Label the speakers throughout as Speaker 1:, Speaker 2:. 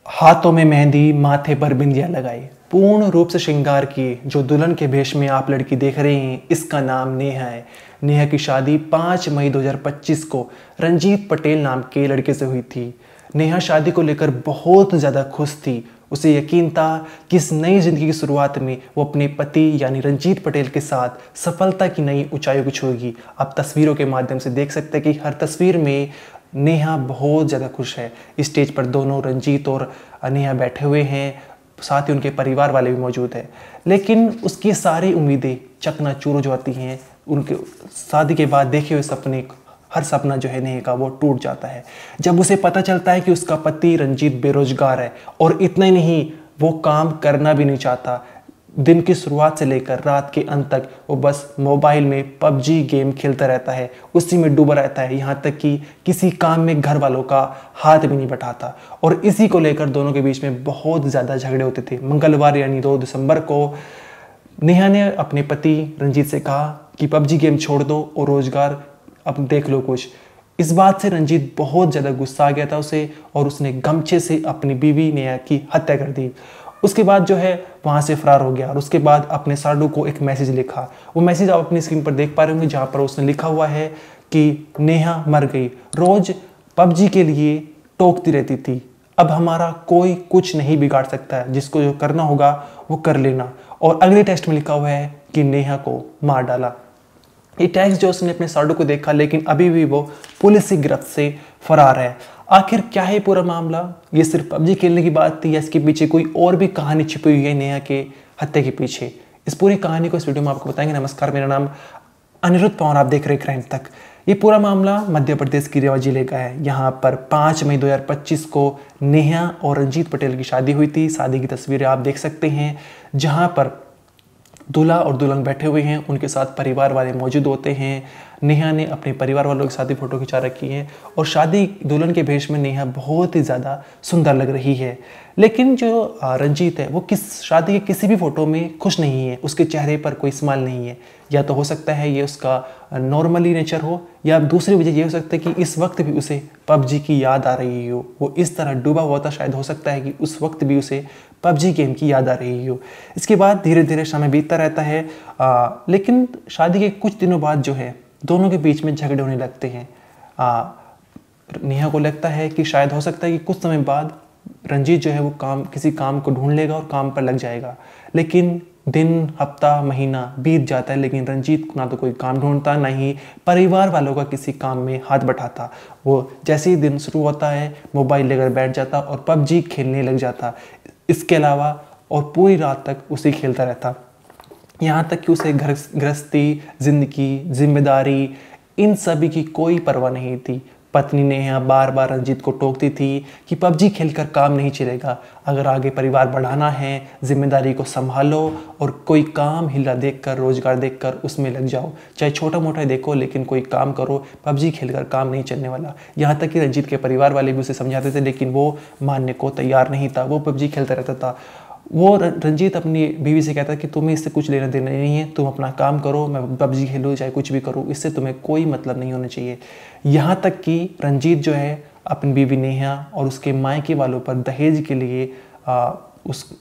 Speaker 1: हाथों में मेहंदी, माथे पर बिंदिया लगाई, पूर्ण रूप से श्रृंगार की जो दुल्हन के भेष में आप लड़की देख रहे हैं, इसका नाम नेहा है। नेहा की शादी 5 मई 2025 को रंजीत पटेल नाम के लड़के से हुई थी। नेहा शादी को लेकर बहुत ज़्यादा खुश थी। उसे यकीन था कि इस नई जिंदगी की शुरुआत में वो अपने पति यानी रंजीत पटेल के साथ सफलता की नई ऊंचाइयों को छूएगी। आप तस्वीरों के माध्यम से देख सकते हैं कि हर तस्वीर में नेहा बहुत ज़्यादा खुश है। स्टेज पर दोनों रंजीत और नेहा बैठे हुए हैं, साथ ही उनके परिवार वाले भी मौजूद हैं। लेकिन उसकी सारी उम्मीदें चकनाचूर हो जाती हैं। उनके शादी के बाद देखे हुए सपने, हर सपना जो है नेहा का वो टूट जाता है जब उसे पता चलता है कि उसका पति रंजीत बेरोजगार है। और इतना ही नहीं, वो काम करना भी नहीं चाहता। दिन की शुरुआत से लेकर रात के अंत तक वो बस मोबाइल में पबजी गेम खेलता रहता है, उसी में डूबा रहता है, यहाँ तक कि किसी काम में घर वालों का हाथ भी नहीं बटाता। और इसी को लेकर दोनों के बीच में बहुत ज़्यादा झगड़े होते थे। मंगलवार यानी 2 दिसंबर को नेहा ने अपने पति रंजीत से कहा कि पबजी गेम छोड़ दो और रोजगार अब देख लो कुछ। इस बात से रंजीत बहुत ज़्यादा गुस्सा आ गया था उसे, और उसने गमछे से अपनी बीवी नेहा की हत्या कर दी। उसके बाद जो है वहाँ से फरार हो गया और उसके बाद अपने साडू को एक मैसेज लिखा। वो मैसेज आप अपनी स्क्रीन पर देख पा रहे होंगे, जहाँ पर उसने लिखा हुआ है कि नेहा मर गई, रोज पबजी के लिए टोकती रहती थी, अब हमारा कोई कुछ नहीं बिगाड़ सकता है, जिसको जो करना होगा वो कर लेना। और अगले टेक्स्ट में लिखा हुआ है कि नेहा को मार डाला। ये टैक्स जो उसने अपने साडू को देखा, लेकिन अभी भी वो पुलिस की गिरफ्त से फरार है। आखिर क्या है पूरा मामला? ये सिर्फ पबजी खेलने की बात थी या इसके पीछे कोई और भी कहानी छिपी हुई है नेहा के हत्या के पीछे? इस पूरी कहानी को इस वीडियो में आपको बताएंगे। नमस्कार, मेरा नाम अनिरुद्ध पवार, आप देख रहे हैं क्राइम तक। ये पूरा मामला मध्य प्रदेश के रीवा जिले का है। यहाँ पर 5 मई 2025 को नेहा और रंजीत पटेल की शादी हुई थी। शादी की तस्वीरें आप देख सकते हैं, जहाँ पर दूल्हा और दुल्हन बैठे हुए हैं, उनके साथ परिवार वाले मौजूद होते हैं। नेहा ने अपने परिवार वालों के साथ ही फोटो खिंचा रखी है और शादी दुल्हन के भेष में नेहा बहुत ही ज़्यादा सुंदर लग रही है। लेकिन जो रंजीत है वो शादी के किसी भी फोटो में खुश नहीं है, उसके चेहरे पर कोई स्माइल नहीं है। या तो हो सकता है ये उसका नॉर्मली नेचर हो, या दूसरी वजह ये हो सकता है कि इस वक्त भी उसे पबजी की याद आ रही हो। वो इस तरह डूबा हुआ था, शायद हो सकता है कि उस वक्त भी उसे पबजी गेम की याद आ रही हो। इसके बाद धीरे धीरे समय बीतता रहता है, लेकिन शादी के कुछ दिनों बाद जो है दोनों के बीच में झगड़े होने लगते हैं। नेहा को लगता है कि शायद हो सकता है कि कुछ समय बाद रंजीत जो है वो किसी काम को ढूंढ लेगा और काम पर लग जाएगा। लेकिन दिन, हफ्ता, महीना बीत जाता है, लेकिन रंजीत ना तो कोई काम ढूंढता, ना ही परिवार वालों का किसी काम में हाथ बटाता। वो जैसे ही दिन शुरू होता है मोबाइल लेकर बैठ जाता और पबजी खेलने लग जाता। इसके अलावा और पूरी रात तक उसे खेलता रहता, यहाँ तक कि उसे घर गृहस्थी, जिंदगी, जिम्मेदारी, इन सभी की कोई परवाह नहीं थी। पत्नी नेहा बार बार रंजीत को टोकती थी कि पबजी खेलकर काम नहीं चलेगा, अगर आगे परिवार बढ़ाना है जिम्मेदारी को संभालो और कोई काम हिला देखकर, रोजगार देखकर उसमें लग जाओ, चाहे छोटा मोटा ही देखो, लेकिन कोई काम करो, पबजी खेलकर काम नहीं चलने वाला। यहाँ तक कि रंजीत के परिवार वाले भी उसे समझाते थे, लेकिन वो मानने को तैयार नहीं था। वो पबजी खेलता रहता था। वो रंजीत अपनी बीवी से कहता कि तुम्हें इससे कुछ लेना देना नहीं है, तुम अपना काम करो, मैं पबजी खेलूँ चाहे कुछ भी करूँ, इससे तुम्हें कोई मतलब नहीं होना चाहिए। यहाँ तक कि रंजीत जो है अपनी बीवी नेहा और उसके मायके वालों पर दहेज के लिए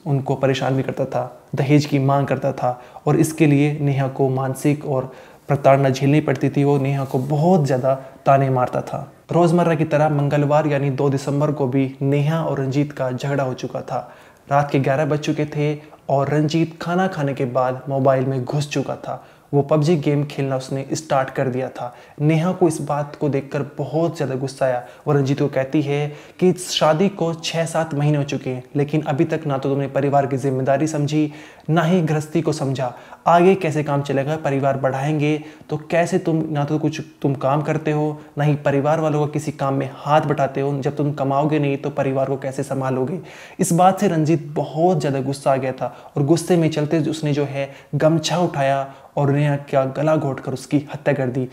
Speaker 1: उनको परेशान भी करता था, दहेज की मांग करता था, और इसके लिए नेहा को मानसिक और प्रताड़ना झेलनी पड़ती थी। वो नेहा को बहुत ज़्यादा ताने मारता था। रोज़मर्रा की तरह मंगलवार यानी 2 दिसंबर को भी नेहा और रंजीत का झगड़ा हो चुका था। रात के 11 बज चुके थे और रंजीत खाना खाने के बाद मोबाइल में घुस चुका था। वो पबजी गेम खेलना उसने स्टार्ट कर दिया था। नेहा को इस बात को देखकर बहुत ज़्यादा गुस्सा आया। वो रंजीत को कहती है कि इस शादी को 6-7 महीने हो चुके हैं, लेकिन अभी तक ना तो तुमने परिवार की जिम्मेदारी समझी, ना ही गृहस्थी को समझा। आगे कैसे काम चलेगा? परिवार बढ़ाएंगे तो कैसे ना तो कुछ तुम काम करते हो, ना ही परिवार वालों को किसी काम में हाथ बटाते हो। जब तुम कमाओगे नहीं तो परिवार को कैसे संभालोगे? इस बात से रंजीत बहुत ज़्यादा गुस्सा आ गया था और गुस्से में चलते उसने जो है गमछा उठाया और नेहा का गला घोंटकर उसकी हत्या कर दी।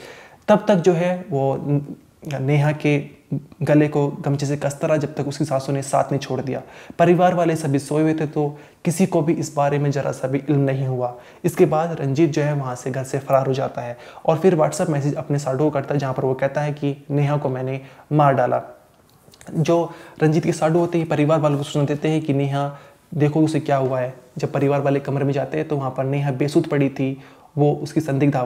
Speaker 1: तब तक जो है वो नेहा के गले को गमछे से कसता रहा जब तक उसकी सासों ने साथ नहीं छोड़ दिया। परिवार वाले सभी सोए हुए थे, तो किसी को भी इस बारे में जरा सा भी इल्म नहीं हुआ। इसके बाद रंजीत जो है वहाँ से घर से फरार हो जाता है और फिर व्हाट्सएप मैसेज अपने साडू को करता है, जहाँ पर वो कहता है कि नेहा को मैंने मार डाला। जो रंजीत के साडू होते हैं परिवार वालों को सूचना देते हैं कि नेहा देखो उसे क्या हुआ है। जब परिवार वाले कमरे में जाते हैं तो वहाँ पर नेहा बेसुध पड़ी थी, वो उसकी संदिग्ध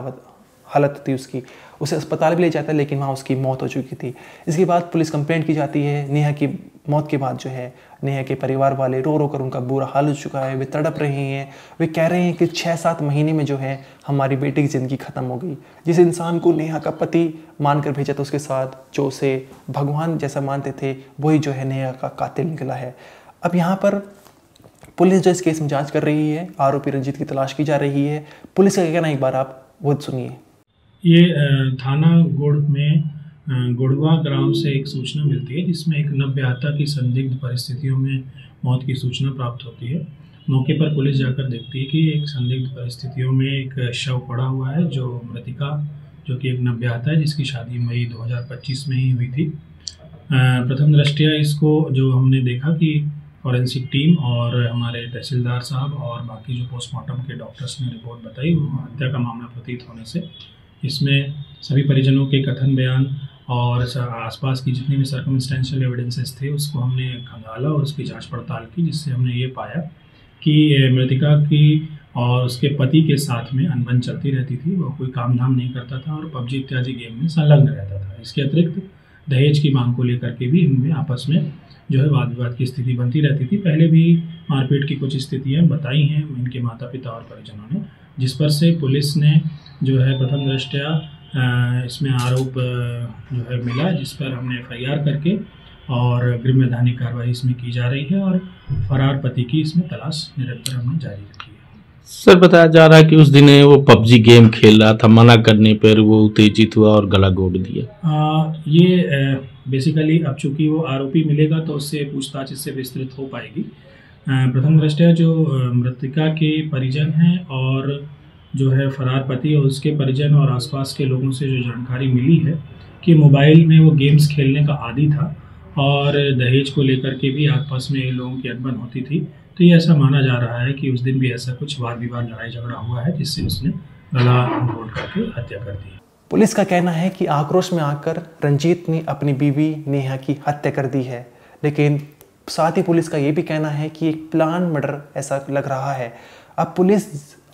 Speaker 1: हालत थी उसकी, उसे अस्पताल भी ले जाता है लेकिन वहाँ उसकी मौत हो चुकी थी। इसके बाद पुलिस कंप्लेंट की जाती है। नेहा की मौत के बाद जो है नेहा के परिवार वाले रो रो कर उनका बुरा हाल हो चुका है, वे तड़प रहे हैं, वे कह रहे हैं कि 6-7 महीने में जो है हमारी बेटी की ज़िंदगी ख़त्म हो गई। जिस इंसान को नेहा का पति मानकर भेजा था उसके साथ, जो उसे भगवान जैसा मानते थे, वही जो है नेहा का कातिल निकला है। अब यहाँ पर पुलिस जो इस केस में जांच कर रही है, आरोपी रंजीत की तलाश की जा रही है। पुलिस का कहना एक बार आप वो सुनिए।
Speaker 2: ये थाना गुड़ में गुड़वा ग्राम से एक सूचना मिलती है जिसमें एक नवविवाहिता की संदिग्ध परिस्थितियों में मौत की सूचना प्राप्त होती है। मौके पर पुलिस जाकर देखती है कि एक संदिग्ध परिस्थितियों में एक शव पड़ा हुआ है, जो मृतिका जो कि एक नवविवाहिता है जिसकी शादी मई 2025 में ही हुई थी। प्रथम दृष्टया इसको जो हमने देखा कि फॉरेंसिक टीम और हमारे तहसीलदार साहब और बाकी जो पोस्टमार्टम के डॉक्टर्स ने रिपोर्ट बताई, वो हत्या का मामला प्रतीत होने से इसमें सभी परिजनों के कथन बयान और आसपास की जितनी भी सर्कमस्टेंशियल एविडेंसेस थे उसको हमने खंगाला और उसकी जांच पड़ताल की, जिससे हमने ये पाया कि मृतिका की और उसके पति के साथ में अनबन चलती रहती थी। वो कोई काम धाम नहीं करता था और पबजी इत्यादि गेम में संलग्न रहता था। इसके अतिरिक्त दहेज की मांग को लेकर के भी इनमें आपस में जो है वाद विवाद की स्थिति बनती रहती थी। पहले भी मारपीट की कुछ स्थितियाँ बताई हैं इनके माता पिता और परिजनों ने, जिस पर से पुलिस ने जो है प्रथम दृष्टया इसमें आरोप जो है मिला, जिस पर हमने FIR करके और गृह वैधानिक कार्रवाई इसमें की जा रही है और फरार पति की इसमें तलाश निरंतर हमने जारी रखी है।
Speaker 3: सर, बताया जा रहा है कि उस दिन वो पबजी गेम खेल रहा था, मना करने पर वो उत्तेजित हुआ और गला घोट दिया।
Speaker 2: ये बेसिकली अब चूँकि वो आरोपी मिलेगा तो उससे पूछताछ इससे विस्तृत हो पाएगी। प्रथम दृष्टया जो मृतिका के परिजन हैं और जो है फरार पति और उसके परिजन और आसपास के लोगों से जो जानकारी मिली है कि मोबाइल में वो गेम्स खेलने का आदी था और दहेज को लेकर के भी आपस में लोगों की अनबन होती थी, तो ये ऐसा माना जा रहा है कि उस दिन भी ऐसा कुछ वाद विवाद लड़ाई झगड़ा हुआ है जिससे उसने गला घोट करके हत्या कर दी।
Speaker 1: पुलिस का कहना है कि आक्रोश में आकर रंजीत ने अपनी बीवी नेहा की हत्या कर दी है, लेकिन साथ ही पुलिस का ये भी कहना है कि एक प्लान मर्डर ऐसा लग रहा है। अब पुलिस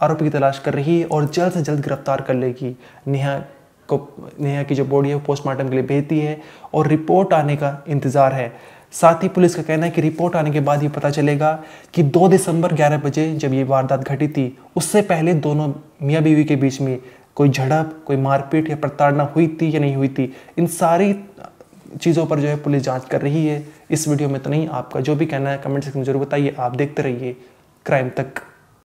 Speaker 1: आरोपी की तलाश कर रही है और जल्द से जल्द गिरफ्तार कर लेगी। नेहा की जो बॉडी है वो पोस्टमार्टम के लिए भेजती है और रिपोर्ट आने का इंतज़ार है। साथ ही पुलिस का कहना है कि रिपोर्ट आने के बाद ये पता चलेगा कि 2 दिसंबर 11 बजे जब ये वारदात घटी थी, उससे पहले दोनों मियाँ बीवी के बीच में कोई झड़प, कोई मारपीट या प्रताड़ना हुई थी या नहीं हुई थी। इन सारी चीज़ों पर जो है पुलिस जांच कर रही है। इस वीडियो में तो नहीं, आपका जो भी कहना है कमेंट सेक्शन में जरूर बताइए। आप देखते रहिए क्राइम तक।